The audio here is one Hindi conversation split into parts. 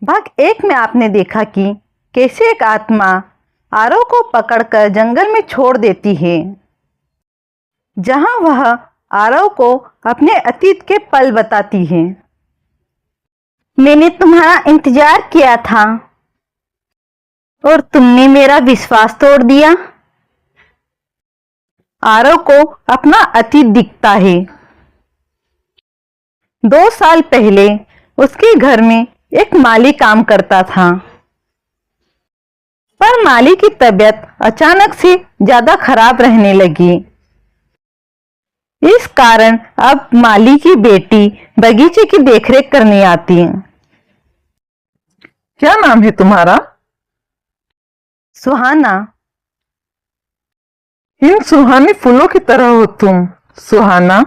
भाग एक में आपने देखा कि कैसे एक आत्मा आरव को पकड़कर जंगल में छोड़ देती है, जहां वह आरव को अपने अतीत के पल बताती है। मैंने तुम्हारा इंतजार किया था और तुमने मेरा विश्वास तोड़ दिया। आरव को अपना अतीत दिखता है। 2 साल पहले उसके घर में एक माली काम करता था, पर माली की तबीयत अचानक से ज्यादा खराब रहने लगी। इस कारण अब माली की बेटी बगीचे की देखरेख करने आती है। क्या नाम है तुम्हारा? सुहाना। इन सुहाने फूलों की तरह हो तुम, सुहाना।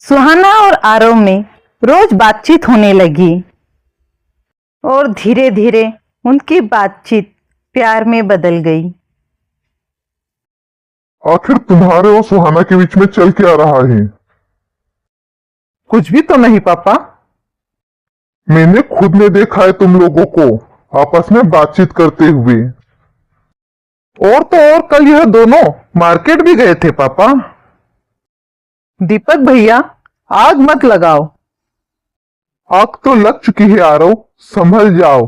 सुहाना और आरव में रोज बातचीत होने लगी और धीरे धीरे उनकी बातचीत प्यार में बदल गई। आखिर तुम्हारे और सुहाना के बीच में चल क्या रहा है? कुछ भी तो नहीं पापा। मैंने खुद ने देखा है तुम लोगों को आपस में बातचीत करते हुए। और तो और कल यह दोनों मार्केट भी गए थे पापा। दीपक भैया, आग मत लगाओ। आग तो लग चुकी है आरव, संभल जाओ।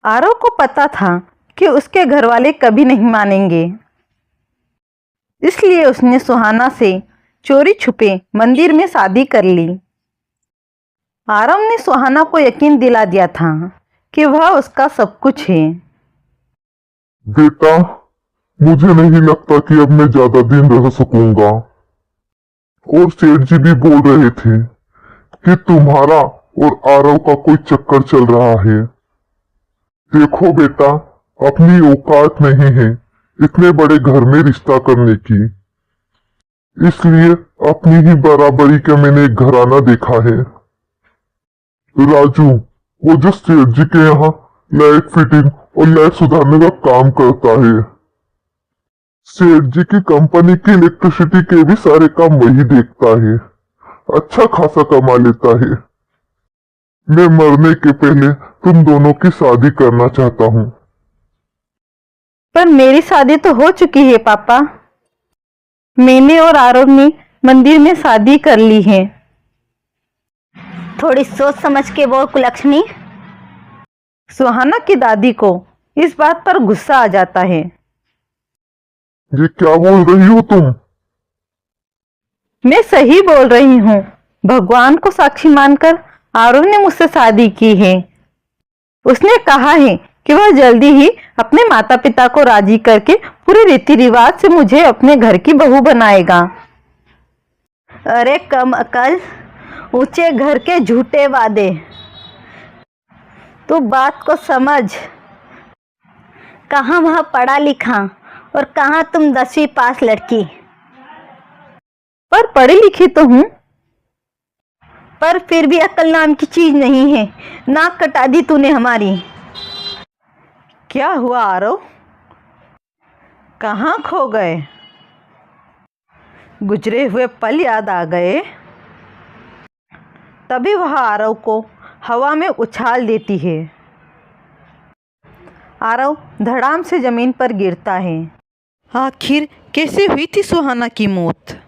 आरव को पता था कि उसके घर वाले कभी नहीं मानेंगे, इसलिए उसने सुहाना से चोरी छुपे मंदिर में शादी कर ली। आरव ने सुहाना को यकीन दिला दिया था कि वह उसका सब कुछ है। बेटा, मुझे नहीं लगता कि अब मैं ज्यादा दिन रह सकूंगा। और सेठ जी भी बोल रहे थे कि तुम्हारा और आरव का कोई चक्कर चल रहा है। देखो बेटा, अपनी औकात नहीं है इतने बड़े घर में रिश्ता करने की, इसलिए अपनी ही बराबरी का मैंने एक घराना देखा है। राजू, वो जो सेठ जी के यहाँ लाइट फिटिंग और लाइट सुधारने का काम करता है। सेठ जी की कंपनी की इलेक्ट्रिसिटी के भी सारे काम वही देखता है। अच्छा खासा कमा लेता है। मैं मरने के पहले तुम दोनों की शादी करना चाहता हूँ। पर मेरी शादी तो हो चुकी है पापा। मैंने और आरव ने मंदिर में शादी कर ली है। थोड़ी सोच समझ के बोल कुलक्षणी। सुहाना की दादी को इस बात पर गुस्सा आ जाता है। ये क्या बोल रही हो तुम? मैं सही बोल रही हूँ। भगवान को साक्षी मानकर आरव ने मुझसे शादी की है। उसने कहा है कि वह जल्दी ही अपने माता पिता को राजी करके पूरे रीति रिवाज से मुझे अपने घर की बहू बनाएगा। अरे कम अकल, ऊंचे घर के झूठे वादे। तू बात को समझ। कहाँ वह पढ़ा लिखा और कहाँ तुम 10वीं पास लड़की। पर पढ़ी लिखी तो हूँ। पर फिर भी अकल नाम की चीज नहीं है। नाक कटा दी तूने हमारी। क्या हुआ आरव? कहाँ खो गए? गुजरे हुए पल याद आ गए। तभी वह आरव को हवा में उछाल देती है। आरव धड़ाम से जमीन पर गिरता है। आखिर कैसे हुई थी सुहाना की मौत?